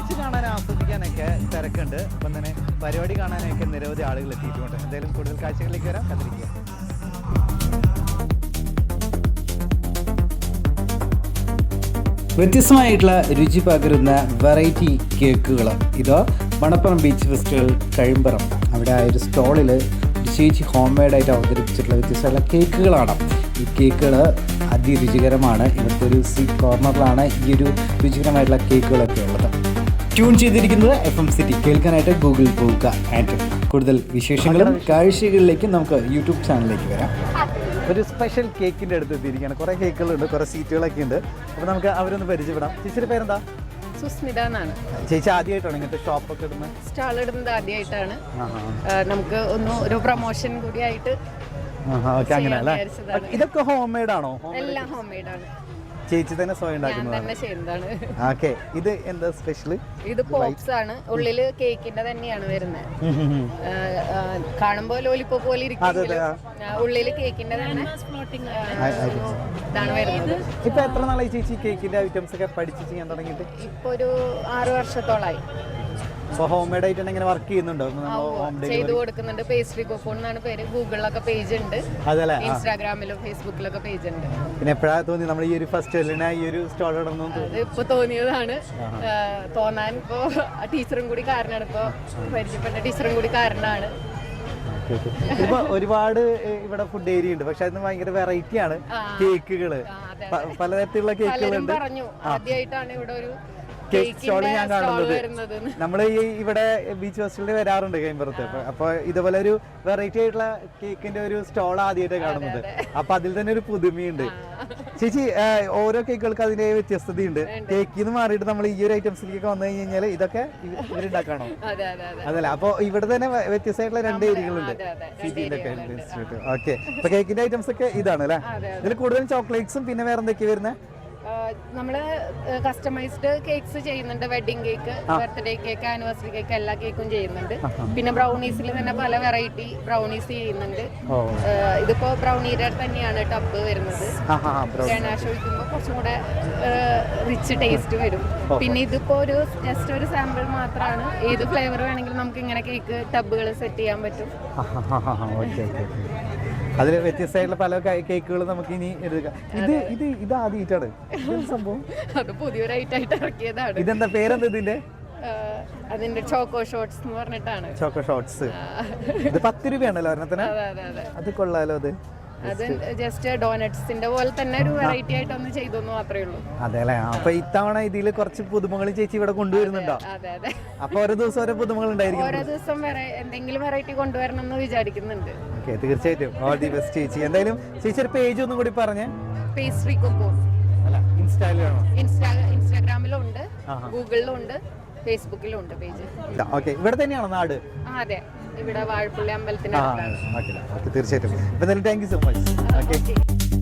Beach കാണാൻ ആസ്വദിക്കാനൊക്കെ തിരക്കുണ്ട്. അപ്പം തന്നെ പരിപാടി കാണാനൊക്കെ നിരവധി ആളുകൾ എത്തിയിട്ടുണ്ട്. എന്തായാലും കൂടുതൽ കാഴ്ചകളിലേക്ക് വരാം, കണ്ടിരിക്കുക. വ്യത്യസ്തമായിട്ടുള്ള രുചി പകരുന്ന വെറൈറ്റി കേക്കുകൾ. ഇത് മണപ്പുറം ബീച്ച് ഫെസ്റ്റിവൽ കഴിമ്പറം അവിടെ ആ ഒരു സ്റ്റോളിൽ ചേച്ചി ഹോം മെയ്ഡായിട്ട് അവതരിപ്പിച്ചിട്ടുള്ള വ്യത്യസ്തമായിട്ടുള്ള കേക്കുകളാണ്. ഈ കേക്കുകൾ അതിരുചികരമാണ്. ഇവിടുത്തെ ഒരു കോർണറിലാണ് ഈ ഒരു രുചികരമായിട്ടുള്ള കേക്കുകളൊക്കെ ഉള്ളത്. ട്യൂൺ ചെയ്തിരിക്കുന്നത് FM സിറ്റി. കേൾക്കാനായിട്ട് ഗൂഗിൾ പോവുക. ആൻഡ് കൂടുതൽ വിശേഷങ്ങളും കാഴ്ചകളിലേക്കും നമുക്ക് യൂട്യൂബ് ചാനലിലേക്ക് വരാം. ഒരു സ്പെഷ്യൽ കേക്കിൻ്റെ അടുത്ത് എത്തിയിരിക്കുകയാണ്. കുറേ കേക്കുകളുണ്ട്, കുറേ സീറ്റുകളൊക്കെ ഉണ്ട്. അപ്പോൾ നമുക്ക് അവരൊന്ന് പരിചയപ്പെടാം. ചേച്ചിയുടെ പേരെന്താ? സുസ്മിത എന്നാണ്. ചേച്ചി ആദ്യമായിട്ടാണ് ഇങ്ങനത്തെ ഷോപ്പൊക്കെ ഇടുന്നത്? സ്റ്റാൾ ഇടുന്നത് ആദ്യമായിട്ടാണ്. നമുക്ക് ഒരു പ്രൊമോഷൻ കൂടി ആയിട്ട്. അങ്ങനെ അല്ലേ? ഇതൊക്കെ ഹോം മെയ്ഡ് ആണോ? എല്ലാം ഹോം മെയ്ഡ് ആണ്. ചേച്ചി തന്നെ സ്വയം ഉണ്ടാക്കുന്നതാണ്. ഓക്കെ, ഇത് എന്താ സ്പെഷ്യൽ? ഇത് പോപ്സ് ആണ്. ഉള്ളില് കേക്കിന്റെ തന്നെയാണ് വരുന്നത്. കാണുമ്പോ ലോലിപോപ്പ് പോലെ ഇരിക്കും. ഉള്ളില് കേക്കിന്റെ തന്നെ ഇതാണ് വരുന്നത്. ഇപ്പൊ എത്ര നാളായി ചേച്ചി കേക്കിന്റെ ഐറ്റംസ് ഒക്കെ പഠിച്ച് ചെയ്യാൻ തുടങ്ങിയിട്ട്? ഇപ്പൊ ഒരു 6 വർഷത്തോളായി. ഹോം മെയ്ഡ് ആയിട്ട് ഇങ്ങനെ വർക്ക് ചെയ്യുന്നുണ്ടോ? ചെയ്തു കൊടുക്കുന്നുണ്ട്. പേസ്ട്രി കൊക്കോൺ എന്നാണ് പേര്. ഗൂഗിളിലൊക്കെ പേജ് ഉണ്ട്, ഇൻസ്റ്റാഗ്രാമിലും ഫേസ്ബുക്കിലൊക്കെ പേജ് ഉണ്ട്. പിന്നെ എപ്പോഴാ തോന്നി നമ്മൾ ഈ ഒരു ഫെസ്റ്റിവലിന് ഈ ഒരു സ്റ്റോൾ ഇടണം? ഇപ്പൊ തോന്നിയതാണ്. തോന്നാൻ ഇപ്പോ ടീച്ചറും കൂടി കാരണമാണ്. ഇപ്പൊ പരിചയപ്പെട്ട ടീച്ചറും കൂടി കാരണമാണ്. ഇപ്പൊ ഒരുപാട് ഇവിടെ ഫുഡ് ഏരിയ ഉണ്ട്, പക്ഷെ അതിന് ഭയങ്കര വെറൈറ്റി ആണ് കേക്കുകള്. പലതരത്തിലുള്ള കേക്കുകളുണ്ട്. പറഞ്ഞു ആദ്യമായിട്ടാണ് ഇവിടെ ഒരു കേക്ക് സ്റ്റോൾ ഞാൻ കാണുന്നത്. നമ്മൾ ഈ ഇവിടെ ബീച്ച് ഫെസ്റ്റിവലിൽ വരാറുണ്ട് കഴിമ്പറത്ത്. അപ്പൊ ഇതുപോലെ ഒരു വെറൈറ്റി ആയിട്ടുള്ള കേക്കിന്റെ ഒരു സ്റ്റോൾ ആദ്യമായിട്ട് കാണുന്നത്. അപ്പൊ അതിൽ തന്നെ ഒരു പുതുമയുണ്ട്. ചേച്ചി, ഓരോ കേക്കുകൾക്ക് അതിന്റെ വ്യത്യസ്തതയുണ്ട്. കേക്കിൽ നിന്ന് മാറിയിട്ട് നമ്മൾ ഈ ഒരു ഐറ്റംസിലേക്ക് വന്നു കഴിഞ്ഞാൽ ഇതൊക്കെ ഇവരുണ്ടാക്കാണോ? അതല്ല, അപ്പൊ ഇവിടെ തന്നെ വ്യത്യസ്തമായിട്ടുള്ള 2 ഏരിയകളുണ്ട്. ഓക്കെ, അപ്പൊ കേക്കിന്റെ ഐറ്റംസ് ഒക്കെ ഇതാണ് അല്ലെ? ഇതിൽ കൂടുതലും ചോക്ലേറ്റ്സും പിന്നെ വേറെ എന്തൊക്കെയാ വരുന്നത്? നമ്മള് കസ്റ്റമൈസ്ഡ് കേക്ക്സ് ചെയ്യുന്നുണ്ട്. Wedding cake, birthday cake, anniversary cake, എല്ലാ കേക്കും ചെയ്യുന്നുണ്ട്. പിന്നെ ബ്രൗണീസിൽ തന്നെ പല വെറൈറ്റി ബ്രൗണീസ് ചെയ്യുന്നുണ്ട്. ഇതിപ്പോ ബ്രൗണിയുടെ തന്നെയാണ് ടബ് വരുന്നത്. ഗണാഷ് ഒഴിക്കുമ്പോൾ കുറച്ചും കൂടെ റിച്ച് ടേസ്റ്റ് വരും. പിന്നെ ഇതിപ്പോ ജസ്റ്റ് ഒരു സാമ്പിൾ മാത്രമാണ്. ഏത് ഫ്ലേവർ വേണമെങ്കിലും നമുക്ക് ഇങ്ങനെ കേക്ക് ടബുകൾ സെറ്റ് ചെയ്യാൻ പറ്റും. അതിൽ വ്യത്യസ്തമായിട്ടുള്ള പല കേക്കുകൾ നമുക്ക് ഇനി എടുക്കാം. ഇത് ആദ്യമായിട്ടാണ് സംഭവം. അത് പുതിയൊരു ഐറ്റായിട്ട് ഇറക്കിയതാണ്. ഇതെന്താ പേരെന്താ ഇതിന്റെ? അതിന്റെ ചോക്കോ ഷോട്ട്സ് എന്ന് പറഞ്ഞിട്ടാണ്. Choco shots. ഇത് 10 രൂപയാണല്ലോ ഒരെണ്ണത്തിന്. അത് കൊള്ളാലോ. അത് ജസ്റ്റ് ഡോനട്ട്സിന്റെ പോലെ തന്നെ ഒരു വെറൈറ്റി ആയിട്ട് ഒന്ന് ചെയ്തൊന്നു മാത്രമേ ഉള്ളൂ. അതെ അല്ലേ? അപ്പൊ ഇത്തവണ ഇതില് കുറച്ച് പുതുമകൾ ചേച്ചി ഇവിടെ കൊണ്ടുവരുന്നുണ്ടോ? അതെ അതെ. അപ്പൊ ഓരോ ദിവസം ഓരോ പുതുമകൾ ഉണ്ടായിരിക്കും. ഓരോ ദിവസം എന്തെങ്കിലും വെറൈറ്റി കൊണ്ടുവരണം എന്ന് വിചാരിക്കുന്നുണ്ട്. ഓക്കെ, തീർച്ചയായിട്ടും. ഓൾ ദി ബെസ്റ്റ് ചേച്ചി. എന്തായാലും ചേച്ചി ഒരു പേജ് ഒന്നും കൂടി പറഞ്ഞേ. Pastry cocoa. ഇൻസ്റ്റാഗ്രാമിലും ഉണ്ട്, ഗൂഗിളിലും ഉണ്ട്, ഫേസ്ബുക്കിലും ഉണ്ട് പേജ്. ഓക്കെ, ഇവിടെ തന്നെയാണോ നാട്? അതെ, ഇവിടെ വാഴപ്പള്ളി അമ്പലത്തിന്റെ. തീർച്ചയായിട്ടും. എന്തായാലും താങ്ക് യു സോ മച്ച്.